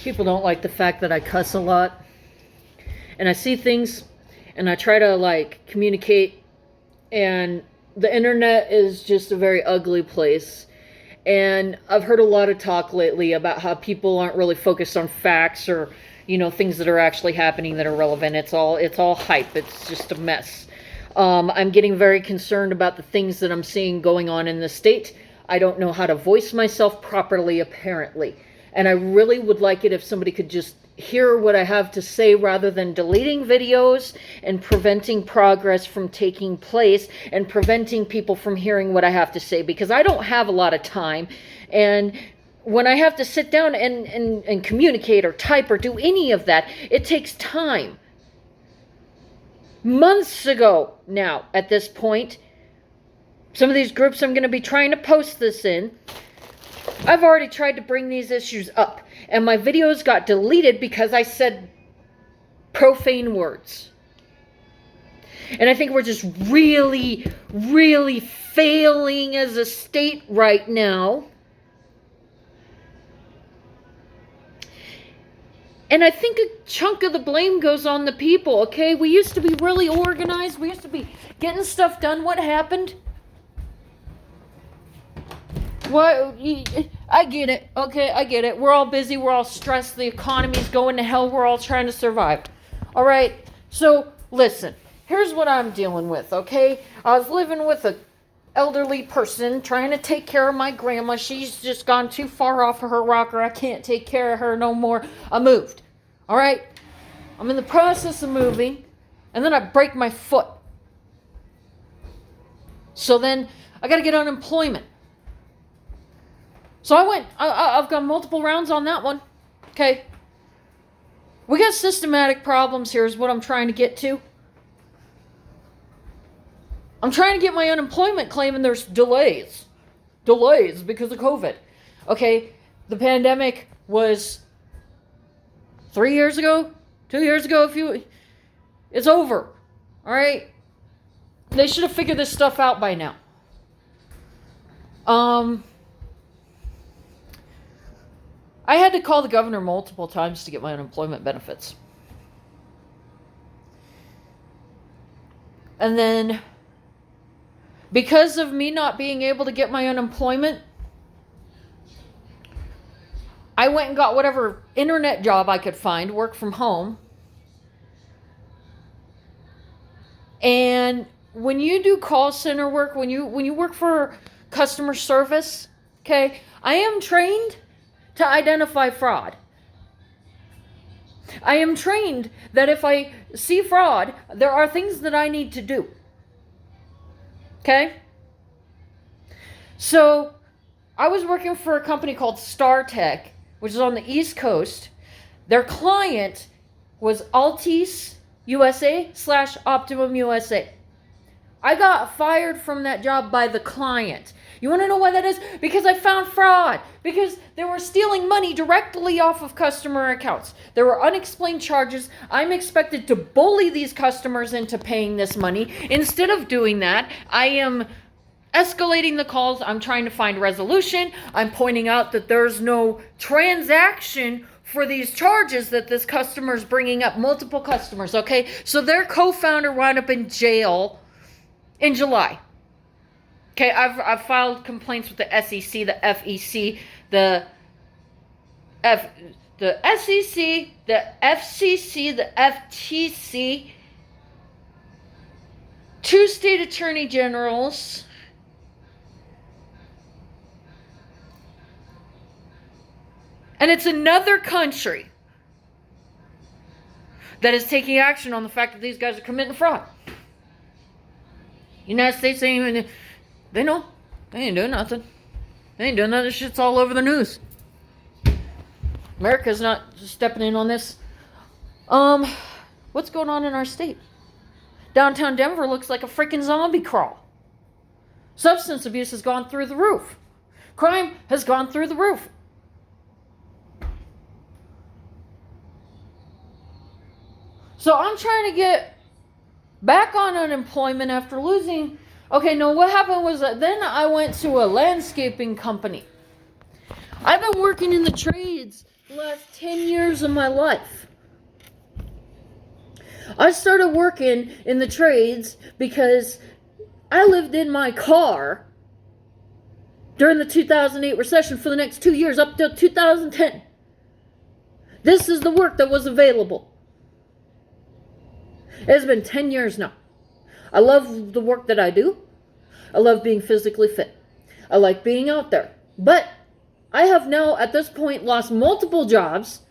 People don't like the fact that I cuss a lot. And I see things and I try to like communicate, and the internet is just a very ugly place. And I've heard a lot of talk lately about how people aren't really focused on facts or, things that are actually happening that are relevant. It's all hype. It's just a mess. I'm getting very concerned about the things that I'm seeing going on in the state. I don't know how to voice myself properly, apparently. And I really would like it if somebody could just hear what I have to say rather than deleting videos and preventing progress from taking place and preventing people from hearing what I have to say, because I don't have a lot of time. And when I have to sit down and communicate or type or do any of that, it takes time. Months ago now, at this point, some of these groups I'm going to be trying to post this in, I've already tried to bring these issues up, and my videos got deleted because I said profane words. And I think we're just really, really failing as a state right now. And I think a chunk of the blame goes on the people, okay? We used to be really organized. We used to be getting stuff done. What happened? What? I get it. Okay, I get it. We're all busy. We're all stressed. The economy's going to hell. We're all trying to survive. All right? So, listen. Here's what I'm dealing with, okay? I was living with an elderly person trying to take care of my grandma. She's just gone too far off of her rocker. I can't take care of her no more. I moved. All right? I'm in the process of moving, and then I break my foot. So then I got to get unemployment. So I've got multiple rounds on that one. Okay. We got systematic problems here is what I'm trying to get to. I'm trying to get my unemployment claim, and there's delays. Delays because of COVID. Okay. The pandemic was 3 years ago, 2 years ago. It's over. All right. They should have figured this stuff out by now. I had to call the governor multiple times to get my unemployment benefits. And then, because of me not being able to get my unemployment, I went and got whatever internet job I could find, work from home. And when you do call center work, when you work for customer service, okay, I am trained to identify fraud. I am trained that if I see fraud, there are things that I need to do. Okay? So, I was working for a company called StarTech, which is on the East Coast. Their client was Altice USA / Optimum USA. I got fired from that job by the client. You want to know why that is? Because I found fraud. Because they were stealing money directly off of customer accounts. There were unexplained charges. I'm expected to bully these customers into paying this money. Instead of doing that, I am escalating the calls. I'm trying to find resolution. I'm pointing out that there's no transaction for these charges that this customer is bringing up. Multiple customers, okay? So their co-founder wound up in jail in July. Okay, I've filed complaints with the SEC, the FEC, the SEC, the FCC, the FTC, 2 state attorney generals, and it's another country that is taking action on the fact that these guys are committing fraud. United States ain't even, they know. They ain't doing nothing. They ain't doing nothing. This shit's all over the news. America's not stepping in on this. What's going on in our state? Downtown Denver looks like a freaking zombie crawl. Substance abuse has gone through the roof. Crime has gone through the roof. So I'm trying to get back on unemployment after losing. Okay, no, what happened was that then I went to a landscaping company. I've been working in the trades the last 10 years of my life. I started working in the trades because I lived in my car during the 2008 recession for the next 2 years up till 2010. This is the work that was available. It's been 10 years now. I love the work that I do. I love being physically fit. I like being out there. But I have now, at this point, lost multiple jobs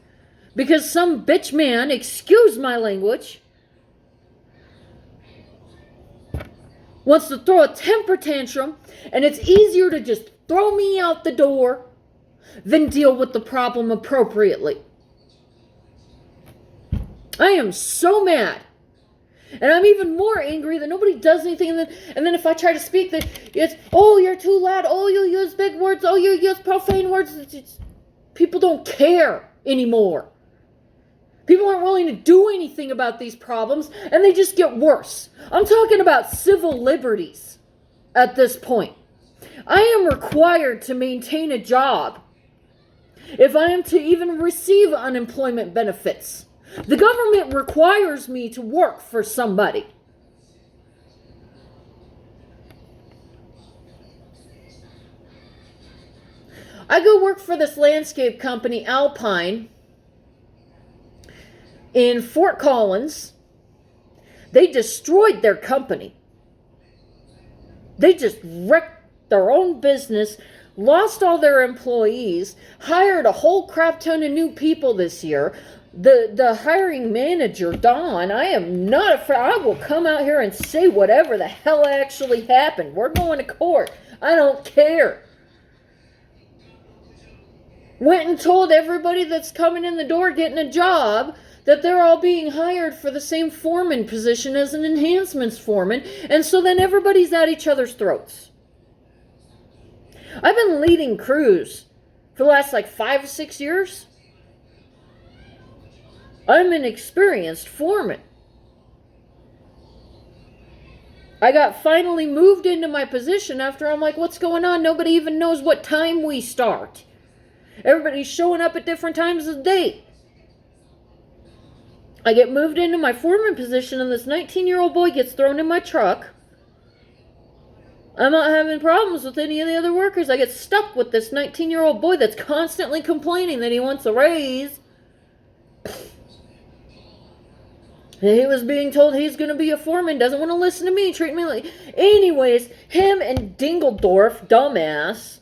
because some bitch man, excuse my language, wants to throw a temper tantrum, and it's easier to just throw me out the door than deal with the problem appropriately. I am so mad. And I'm even more angry that nobody does anything. And then if I try to speak, it's, oh, you're too loud. Oh, you use big words. Oh, you use profane words. People don't care anymore. People aren't willing to do anything about these problems, and they just get worse. I'm talking about civil liberties at this point. I am required to maintain a job if I am to even receive unemployment benefits. The government requires me to work for somebody. I go work for this landscape company, Alpine, in Fort Collins. They destroyed their company. They just wrecked their own business, lost all their employees, hired a whole crap ton of new people this year. The hiring manager, Don, I am not afraid. I will come out here and say whatever the hell actually happened. We're going to court. I don't care. Went and told everybody that's coming in the door getting a job that they're all being hired for the same foreman position as an enhancements foreman. And so then everybody's at each other's throats. I've been leading crews for the last 5 or 6 years. I'm an experienced foreman. I got finally moved into my position after I'm like, what's going on? Nobody even knows what time we start. Everybody's showing up at different times of the day. I get moved into my foreman position, and this 19-year-old boy gets thrown in my truck. I'm not having problems with any of the other workers. I get stuck with this 19-year-old boy that's constantly complaining that he wants a raise. He was being told he's going to be a foreman, doesn't want to listen to me, treat me like... Anyways, him and Dingeldorf, dumbass,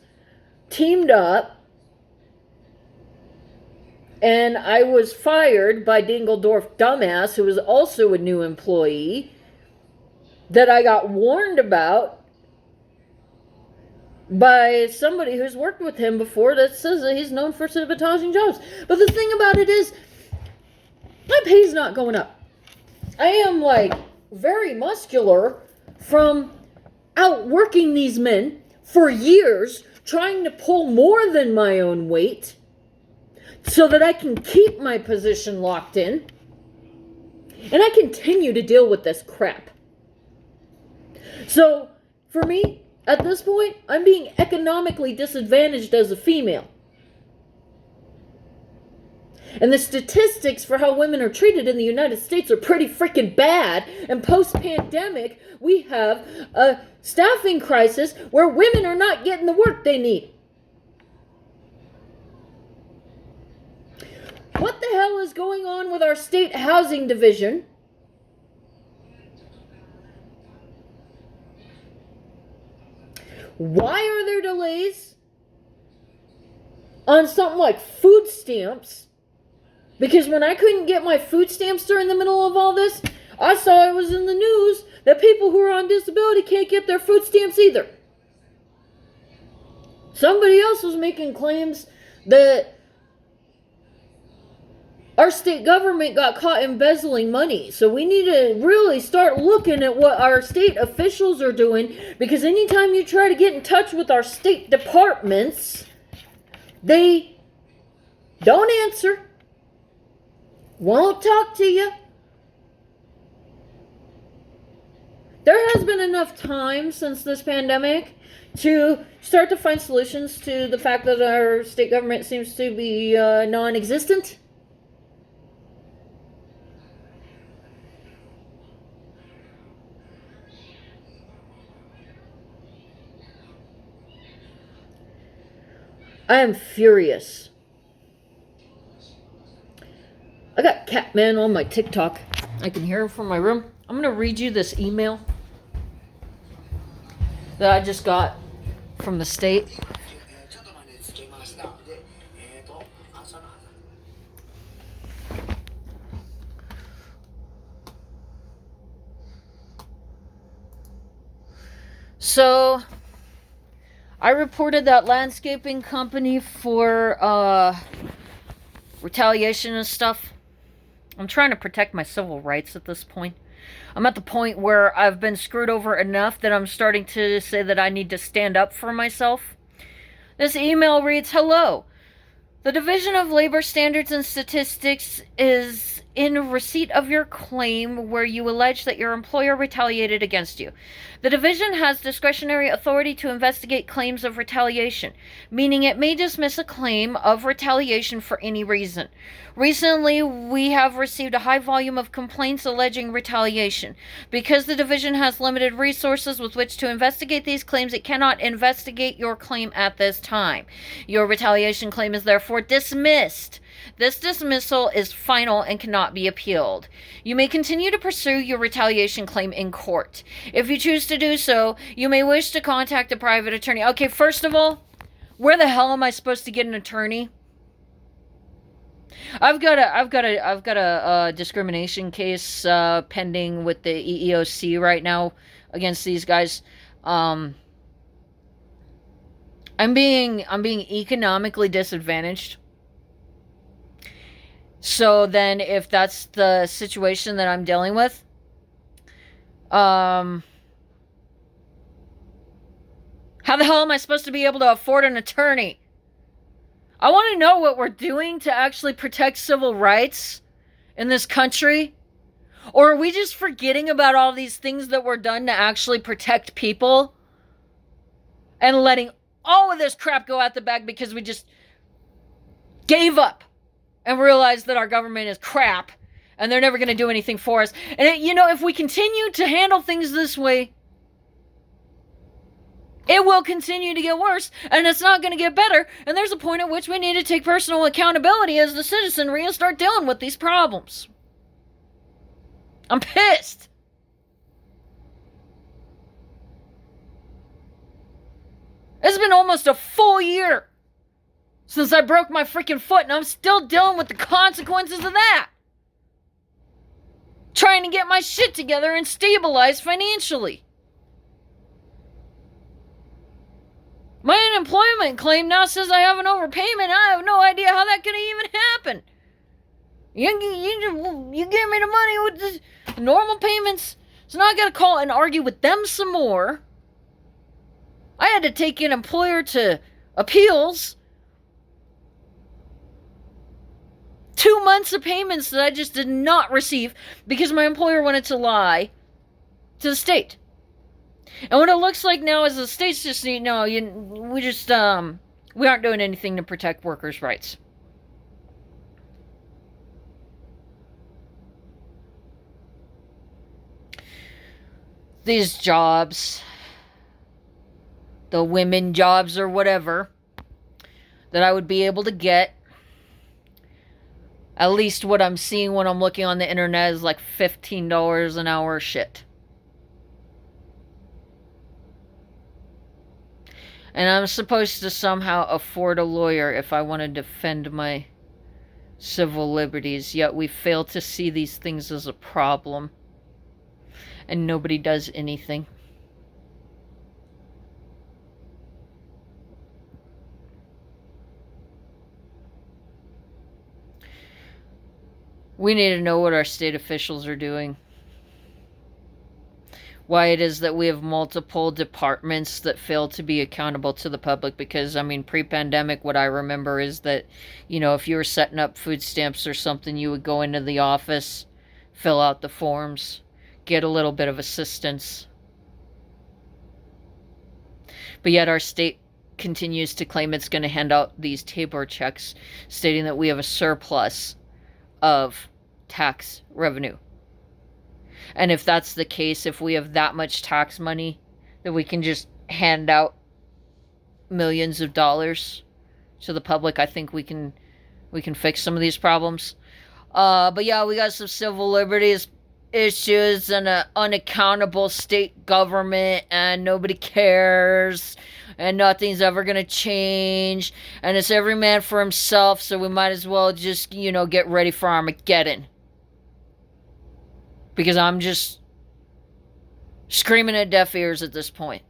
teamed up. And I was fired by Dingeldorf, dumbass, who was also a new employee, that I got warned about by somebody who's worked with him before that says that he's known for sabotaging jobs. But the thing about it is, my pay's not going up. I am very muscular from outworking these men for years, trying to pull more than my own weight so that I can keep my position locked in. And I continue to deal with this crap. So, for me, at this point, I'm being economically disadvantaged as a female. And the statistics for how women are treated in the United States are pretty freaking bad. And post-pandemic, we have a staffing crisis where women are not getting the work they need. What the hell is going on with our state housing division? Why are there delays on something like food stamps? Because when I couldn't get my food stamps during the middle of all this, I saw it was in the news that people who are on disability can't get their food stamps either. Somebody else was making claims that our state government got caught embezzling money. So we need to really start looking at what our state officials are doing, because anytime you try to get in touch with our state departments, they don't answer. Won't talk to you. there has been enough time since this pandemic to start to find solutions to the fact that our state government seems to be non-existent. I am furious. I got Catman on my TikTok. I can hear him from my room. I'm going to read you this email that I just got from the state. So, I reported that landscaping company for retaliation and stuff. I'm trying to protect my civil rights at this point. I'm at the point where I've been screwed over enough that I'm starting to say that I need to stand up for myself. This email reads, "Hello. The Division of Labor Standards and Statistics is in receipt of your claim where you allege that your employer retaliated against you. The division has discretionary authority to investigate claims of retaliation, meaning it may dismiss a claim of retaliation for any reason. Recently, we have received a high volume of complaints alleging retaliation. Because the division has limited resources with which to investigate these claims, it cannot investigate your claim at this time. Your retaliation claim is therefore dismissed. This dismissal is final and cannot be appealed. You may continue to pursue your retaliation claim in court. If you choose to do so, you may wish to contact a private attorney." Okay, first of all, where the hell am I supposed to get an attorney? I've got a discrimination case pending with the EEOC right now against these guys. I'm being economically disadvantaged. So then if that's the situation that I'm dealing with, how the hell am I supposed to be able to afford an attorney? I want to know what we're doing to actually protect civil rights in this country. Or are we just forgetting about all these things that were done to actually protect people and letting all of this crap go out the back because we just gave up and realized that our government is crap and they're never going to do anything for us? And if we continue to handle things this way, it will continue to get worse, and it's not going to get better. And there's a point at which we need to take personal accountability as the citizenry and start dealing with these problems. I'm pissed. It's been almost a full year since I broke my freaking foot, and I'm still dealing with the consequences of that. Trying to get my shit together and stabilize financially. My unemployment claim now says I have an overpayment. I have no idea how that could even happen. You gave me the money with the normal payments, so now I gotta call and argue with them some more. I had to take an employer to appeals. 2 months of payments that I just did not receive because my employer wanted to lie to the state. And what it looks like now is the state's just, we aren't doing anything to protect workers' rights. These jobs, the women jobs or whatever, that I would be able to get, at least what I'm seeing when I'm looking on the internet, is like $15 an hour shit. And I'm supposed to somehow afford a lawyer if I want to defend my civil liberties, yet we fail to see these things as a problem. And nobody does anything. We need to know what our state officials are doing. Why it is that we have multiple departments that fail to be accountable to the public. Because, pre-pandemic, what I remember is that, if you were setting up food stamps or something, you would go into the office, fill out the forms, get a little bit of assistance, But yet our state continues to claim it's going to hand out these Tabor checks, stating that we have a surplus of tax revenue. And if that's the case, if we have that much tax money that we can just hand out millions of dollars to the public, I think we can fix some of these problems. But yeah, we got some civil liberties issues and an unaccountable state government, and nobody cares, and nothing's ever gonna change, and it's every man for himself, so we might as well just, get ready for Armageddon. Because I'm just screaming at deaf ears at this point.